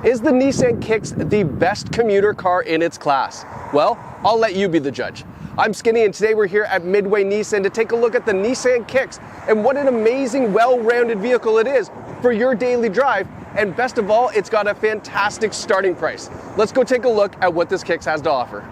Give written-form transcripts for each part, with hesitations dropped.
Is the Nissan Kicks the best commuter car in its class? Well, I'll let you be the judge. I'm Skinny, and today we're here at Midway Nissan to take a look at the Nissan Kicks and what an amazing, well-rounded vehicle it is for your daily drive. And best of all, it's got a fantastic starting price. Let's go take a look at what this Kicks has to offer.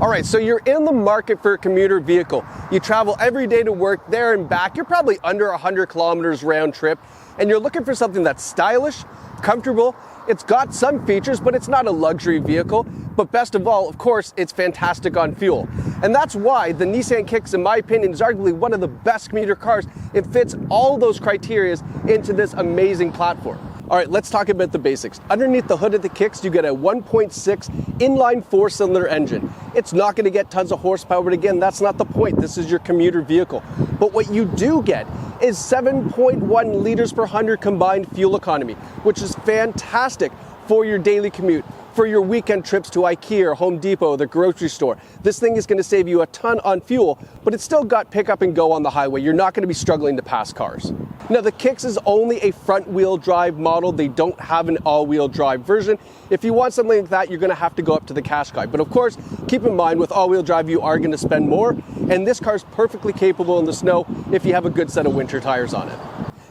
All right, so you're in the market for a commuter vehicle. You travel every day to work, there and back. You're probably under 100 kilometers round trip, and you're looking for something that's stylish, comfortable. It's got some features, but it's not a luxury vehicle. But best of all, of course, it's fantastic on fuel. And that's why the Nissan Kicks, in my opinion, is arguably one of the best commuter cars. It fits all those criteria into this amazing platform. All right, let's talk about the basics. Underneath the hood of the Kicks, you get a 1.6 inline four-cylinder engine. It's not going to get tons of horsepower, but again, that's not the point. This is your commuter vehicle. But what you do get is 7.1 liters per 100 combined fuel economy, which is fantastic for your daily commute, for your weekend trips to IKEA or Home Depot, the grocery store. This thing is going to save you a ton on fuel, but it's still got pick up and go on the highway. You're not going to be struggling to pass cars. Now, the Kicks is only a front-wheel drive model. They don't have an all-wheel drive version. If you want something like that, you're going to have to go up to the Qashqai. But of course, keep in mind, with all-wheel drive, you are going to spend more, and this car is perfectly capable in the snow if you have a good set of winter tires on it.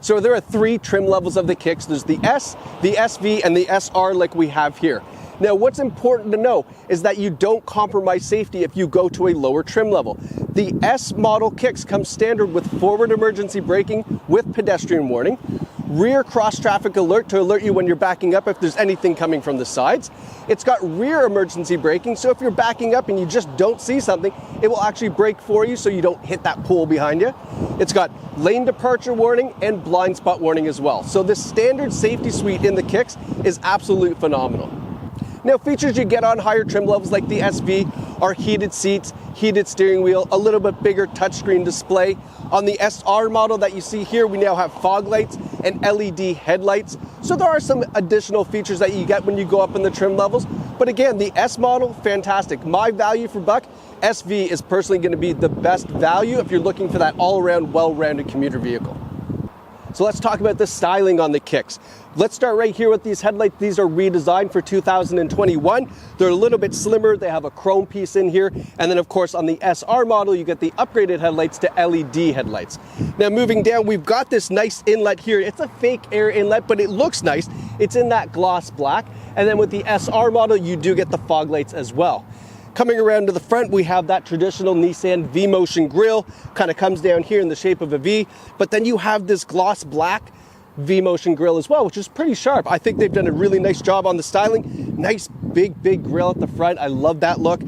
So there are 3 trim levels of the Kicks. There's the S, the SV, and the SR like we have here. Now, what's important to know is that you don't compromise safety if you go to a lower trim level. The S model Kicks comes standard with forward emergency braking with pedestrian warning, rear cross traffic alert to alert you when you're backing up if there's anything coming from the sides. It's got rear emergency braking, so if you're backing up and you just don't see something, it will actually brake for you so you don't hit that pool behind you. It's got lane departure warning and blind spot warning as well. So this standard safety suite in the Kicks is absolutely phenomenal. Now, features you get on higher trim levels like the SV are heated seats, heated steering wheel, a little bit bigger touchscreen display. On the SR model that you see here, we now have fog lights and LED headlights. So there are some additional features that you get when you go up in the trim levels. But again, the S model, fantastic. My value for buck, SV is personally going to be the best value if you're looking for that all-around, well-rounded commuter vehicle. So let's talk about the styling on the Kicks. Let's start right here with these headlights. These are redesigned for 2021. They're a little bit slimmer. They have a chrome piece in here. And then of course on the SR model, you get the upgraded headlights to LED headlights. Now moving down, we've got this nice inlet here. It's a fake air inlet, but it looks nice. It's in that gloss black. And then with the SR model, you do get the fog lights as well. Coming around to the front, we have that traditional Nissan V-Motion grille, kind of comes down here in the shape of a V, but then you have this gloss black V-Motion grille as well, which is pretty sharp. I think they've done a really nice job on the styling. Nice big grille at the front. I love that look.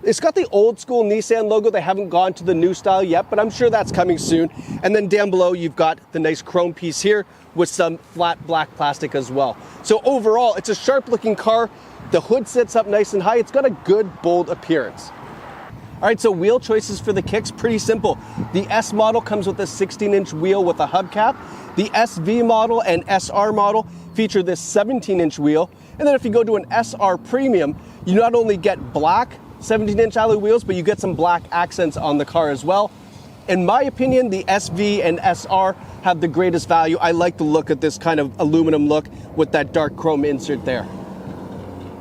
It's got the old school Nissan logo. They haven't gone to the new style yet, but I'm sure that's coming soon. And then down below, you've got the nice chrome piece here with some flat black plastic as well. So overall, it's a sharp looking car. The hood sits up nice and high. It's got a good, bold appearance. All right, so wheel choices for the Kicks, pretty simple. The S model comes with a 16-inch wheel with a hubcap. The SV model and SR model feature this 17-inch wheel. And then if you go to an SR Premium, you not only get black 17-inch alloy wheels, but you get some black accents on the car as well. In my opinion, the SV and SR have the greatest value. I like the look of this kind of aluminum look with that dark chrome insert there.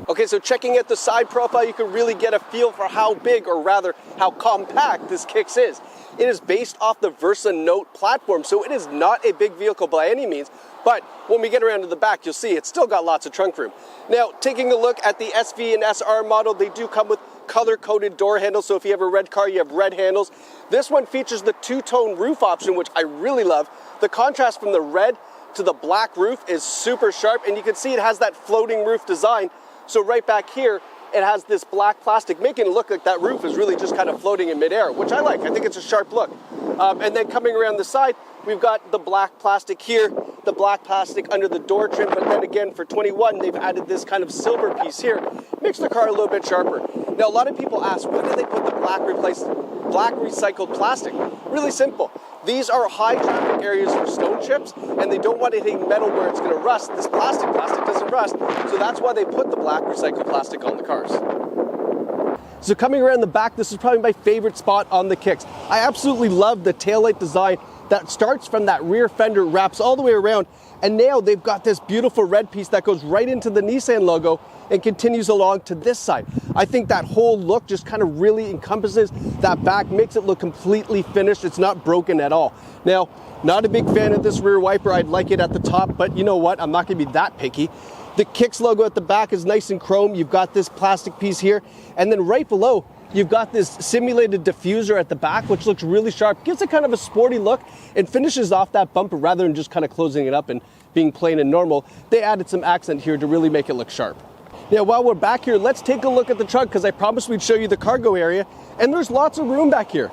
Okay, so checking out the side profile, you can really get a feel for how big, or rather how compact this Kicks is. It is based off the Versa Note platform, so it is not a big vehicle by any means, but when we get around to the back, you'll see it's still got lots of trunk room. Now, taking a look at the SV and SR model, they do come with color-coded door handles, so if you have a red car, you have red handles. This one features the two-tone roof option, which I really love. The contrast from the red to the black roof is super sharp, and you can see it has that floating roof design. So right back here, it has this black plastic, making it look like that roof is really just kind of floating in midair, which I like. I think it's a sharp look. And then coming around the side, we've got the black plastic here, the black plastic under the door trim, but then again for 21, they've added this kind of silver piece here. Makes the car a little bit sharper. Now, a lot of people ask, when did they put the black recycled plastic? Really simple. These are high traffic areas for stone chips, and they don't want it hitting metal where it's going to rust. This plastic doesn't rust, so that's why they put the black recycled plastic on the cars. So coming around the back, this is probably my favorite spot on the Kicks. I absolutely love the taillight design that starts from that rear fender, wraps all the way around, and now they've got this beautiful red piece that goes right into the Nissan logo and continues along to this side. I think that whole look just kind of really encompasses that back, makes it look completely finished. It's not broken at all. Now, not a big fan of this rear wiper. I'd like it at the top, but you know what? I'm not gonna be that picky. The Kicks logo at the back is nice and chrome. You've got this plastic piece here, and then right below, you've got this simulated diffuser at the back, which looks really sharp, gives it kind of a sporty look, and finishes off that bumper rather than just kind of closing it up and being plain and normal. They added some accent here to really make it look sharp. Now, while we're back here, let's take a look at the trunk, because I promised we'd show you the cargo area, and there's lots of room back here.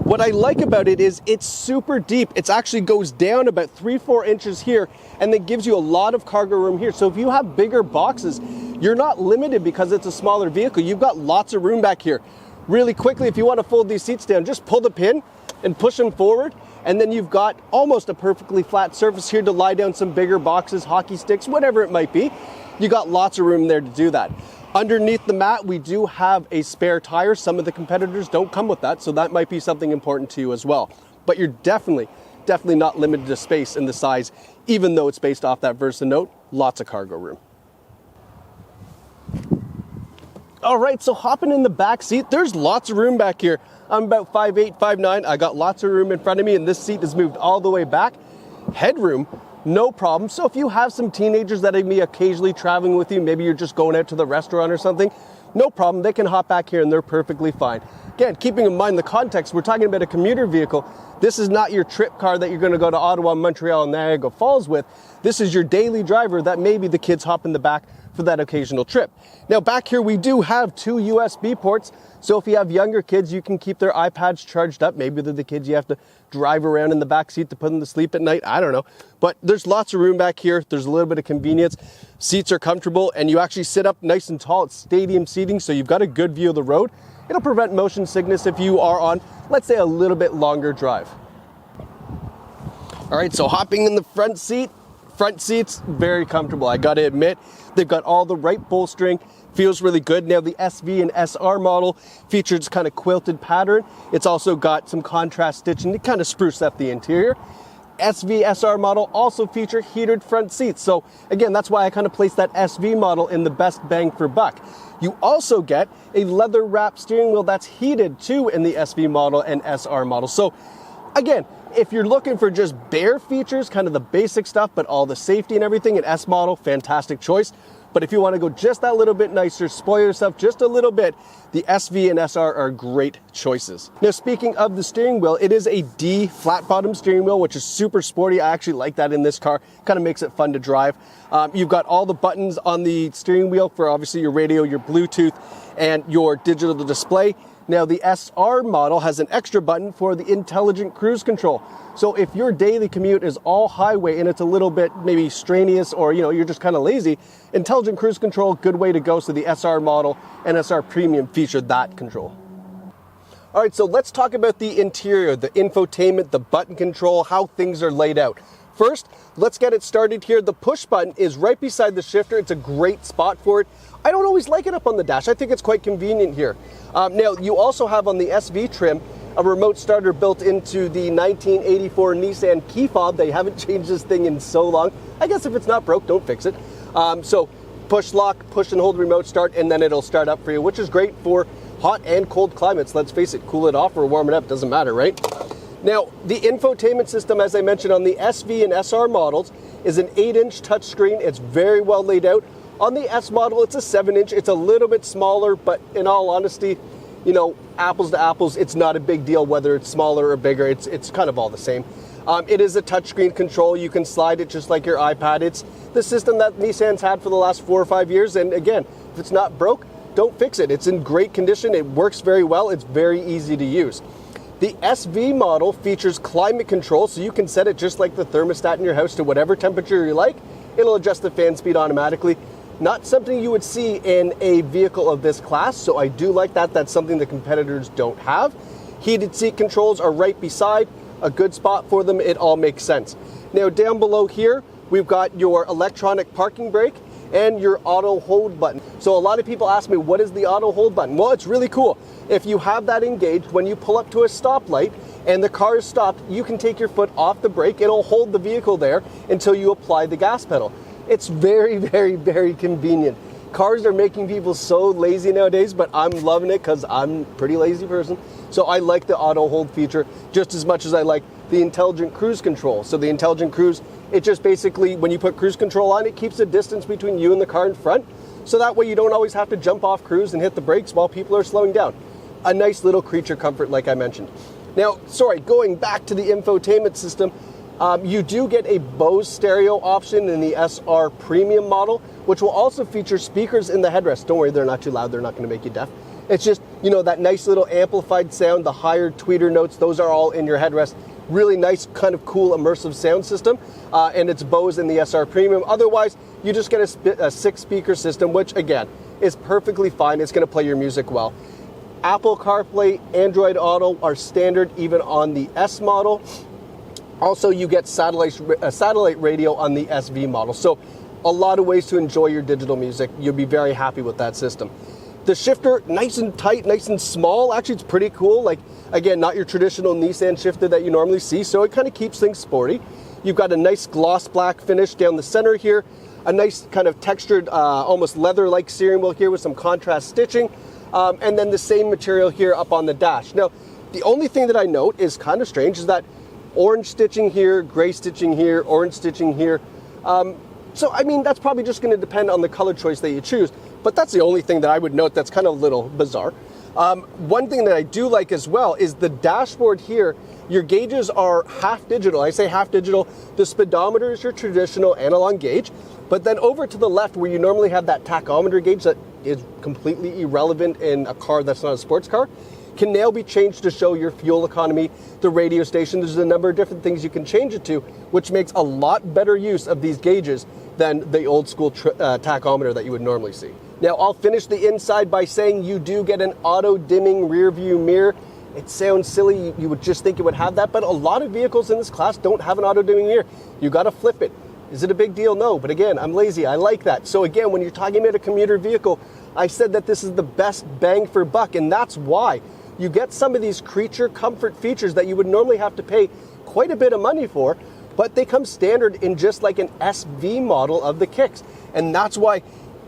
What I like about it is it's super deep. It actually goes down about 3-4 inches here, and then gives you a lot of cargo room here. So if you have bigger boxes, you're not limited because it's a smaller vehicle. You've got lots of room back here. Really quickly, if you want to fold these seats down, just pull the pin and push them forward, and then you've got almost a perfectly flat surface here to lie down some bigger boxes, hockey sticks, whatever it might be. You got lots of room there to do that. Underneath the mat, we do have a spare tire. Some of the competitors don't come with that, so that might be something important to you as well. But you're definitely not limited to space in the size, even though it's based off that Versa Note. Lots of cargo room. All right, so hopping in the back seat, there's lots of room back here. I'm about 5'8", 5'9". I got lots of room in front of me, and this seat is moved all the way back. Headroom, no problem. So if you have some teenagers that may be occasionally traveling with you, maybe you're just going out to the restaurant or something, no problem. They can hop back here and they're perfectly fine. Again, keeping in mind the context, we're talking about a commuter vehicle. This is not your trip car that you're going to go to Ottawa, Montreal, and Niagara Falls with. This is your daily driver that maybe the kids hop in the back for that occasional trip. Now back here we do have 2 USB ports, so if you have younger kids, you can keep their iPads charged up. Maybe they're the kids you have to drive around in the back seat to put them to sleep at night. I don't know. But there's lots of room back here. There's a little bit of convenience. Seats are comfortable, and you actually sit up nice and tall. It's stadium seating, so you've got a good view of the road. It'll prevent motion sickness if you are on, let's say, a little bit longer drive. All right, so hopping in the front seat. Front seats, very comfortable, I gotta admit. They've got all the right bolstering, feels really good. Now the SV and SR model features kind of quilted pattern. It's also got some contrast stitching to kind of spruce up the interior. SV SR model also feature heated front seats. So again, that's why I kind of placed that SV model in the best bang for buck. You also get a leather wrapped steering wheel that's heated too in the SV model and SR model. So again, if you're looking for just bare features, kind of the basic stuff, but all the safety and everything, an S model, fantastic choice. But if you want to go just that little bit nicer, spoil yourself just a little bit, the SV and SR are great choices. Now, speaking of the steering wheel, it is a D flat bottom steering wheel, which is super sporty. I actually like that in this car. Kind of makes it fun to drive. You've got all the buttons on the steering wheel for obviously your radio, your Bluetooth, and your digital display. Now the SR model has an extra button for the intelligent cruise control. So if your daily commute is all highway and it's a little bit maybe strenuous, or you're just kind of lazy, intelligent cruise control, good way to go. So the SR model and SR Premium feature that control. All right, so let's talk about the interior, the infotainment, the button control, how things are laid out. First, let's get it started here. The push button is right beside the shifter. It's a great spot for it. I don't always like it up on the dash. I think it's quite convenient here. Now, you also have on the SV trim a remote starter built into the 1984 Nissan key fob. They haven't changed this thing in so long. I guess if it's not broke, don't fix it. So push lock, push and hold remote start, and then it'll start up for you, which is great for hot and cold climates. Let's face it, cool it off or warm it up, doesn't matter, right? Now, the infotainment system, as I mentioned, on the SV and SR models is an 8-inch touchscreen. It's very well laid out. On the S model, it's a 7-inch. It's a little bit smaller, but in all honesty, apples to apples, it's not a big deal whether it's smaller or bigger. It's kind of all the same. It is a touchscreen control. You can slide it just like your iPad. It's the system that Nissan's had for the last 4 or 5 years. And again, if it's not broke, don't fix it. It's in great condition. It works very well. It's very easy to use. The SV model features climate control, so you can set it just like the thermostat in your house to whatever temperature you like. It'll adjust the fan speed automatically. Not something you would see in a vehicle of this class, so I do like that. That's something the competitors don't have. Heated seat controls are right beside, a good spot for them. It all makes sense. Now down below here, we've got your electronic parking brake and your auto hold button. So a lot of people ask me, what is the auto hold button? Well, it's really cool. If you have that engaged, when you pull up to a stoplight, and the car is stopped, you can take your foot off the brake. It'll hold the vehicle there until you apply the gas pedal. It's very, very, very convenient. Cars are making people so lazy nowadays, but I'm loving it because I'm a pretty lazy person. So I like the auto hold feature just as much as I like the intelligent cruise control. So the intelligent cruise, it just basically, when you put cruise control on, it keeps a distance between you and the car in front. So that way you don't always have to jump off cruise and hit the brakes while people are slowing down. A nice little creature comfort like I mentioned. Now, sorry, going back to the infotainment system, you do get a Bose stereo option in the SR Premium model, which will also feature speakers in the headrest. Don't worry, they're not too loud. They're not going to make you deaf. It's just, you know, that nice little amplified sound, the higher tweeter notes, those are all in your headrest. Really nice, kind of cool, immersive sound system. And it's Bose in the SR Premium. Otherwise, you just get a 6-speaker system, which, again, is perfectly fine. It's going to play your music well. Apple CarPlay, Android Auto are standard even on the S model. Also, you get satellite radio on the SV model. So a lot of ways to enjoy your digital music. You'll be very happy with that system. The shifter, nice and tight, nice and small. Actually, it's pretty cool. Like, again, not your traditional Nissan shifter that you normally see. So it kind of keeps things sporty. You've got a nice gloss black finish down the center here. A nice kind of textured, almost leather-like steering wheel here with some contrast stitching. And then the same material here up on the dash. Now, the only thing that I note is kind of strange is that orange stitching here, gray stitching here, orange stitching here. So, I mean, that's probably just going to depend on the color choice that you choose. But that's the only thing that I would note that's kind of a little bizarre. One thing that I do like as well is the dashboard here. Your gauges are half digital. I say half digital. The speedometer is your traditional analog gauge. But then over to the left where you normally have that tachometer gauge that is completely irrelevant in a car that's not a sports car, can now be changed to show your fuel economy, the radio station. There's a number of different things you can change it to, which makes a lot better use of these gauges than the old school tachometer that you would normally see. Now, I'll finish the inside by saying you do get an auto dimming rear view mirror. It sounds silly, you would just think it would have that, but a lot of vehicles in this class don't have an auto dimming mirror. You got to flip it. Is it a big deal? No, but again, I'm lazy. I like that. So again, when you're talking about a commuter vehicle, I said that this is the best bang for buck, and that's why. You get some of these creature comfort features that you would normally have to pay quite a bit of money for, but they come standard in just like an SV model of the Kicks. And that's why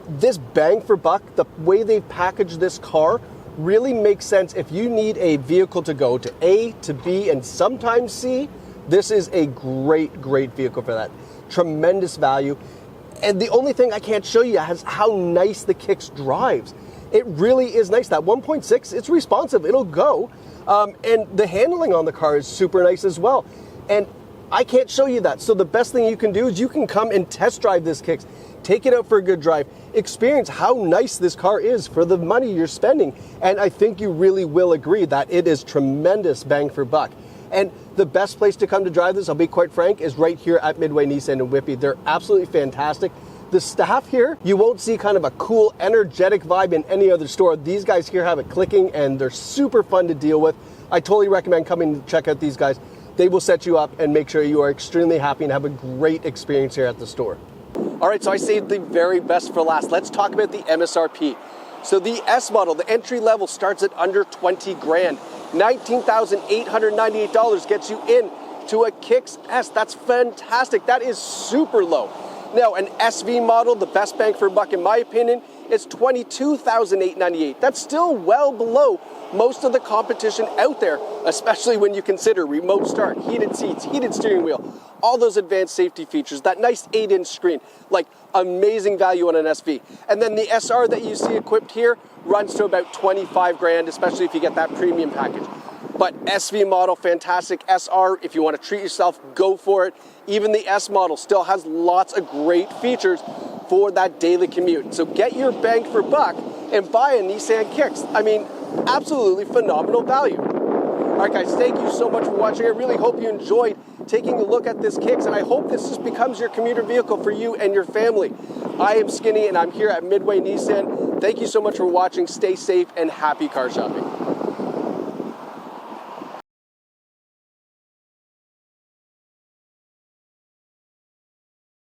this bang for buck, the way they've packaged this car, really makes sense. If you need a vehicle to go to A, to B, and sometimes C, this is a great, great vehicle for that. Tremendous value. And the only thing I can't show you is how nice the Kicks drives. It really is nice. That 1.6, it's responsive. It'll go. And the handling on the car is super nice as well. And I can't show you that. So the best thing you can do is you can come and test drive this Kicks. Take it out for a good drive. Experience how nice this car is for the money you're spending. And I think you really will agree that it is tremendous bang for buck. And the best place to come to drive this, I'll be quite frank, is right here at Midway Nissan in Whitby. They're absolutely fantastic. The staff here, you won't see kind of a cool, energetic vibe in any other store. These guys here have it clicking, and they're super fun to deal with. I totally recommend coming to check out these guys. They will set you up and make sure you are extremely happy and have a great experience here at the store. All right, so I saved the very best for last. Let's talk about the MSRP. So the S model, the entry level, starts at under 20 grand. $19,898 gets you in to a Kicks S. That's fantastic. That is super low. Now, an SV model, the best bang for buck in my opinion, is $22,898. That's still well below most of the competition out there, especially when you consider remote start, heated seats, heated steering wheel, all those advanced safety features, that nice 8-inch screen, like amazing value on an SV. And then the SR that you see equipped here runs to about 25 grand, especially if you get that premium package. But SV model, fantastic. SR, if you want to treat yourself, go for it. Even the S model still has lots of great features for that daily commute. So get your bang for buck and buy a Nissan Kicks. I mean, absolutely phenomenal value. All right, guys, thank you so much for watching. I really hope you enjoyed taking a look at this Kicks, and I hope this just becomes your commuter vehicle for you and your family. I am Skinny, and I'm here at Midway Nissan. Thank you so much for watching. Stay safe and happy car shopping.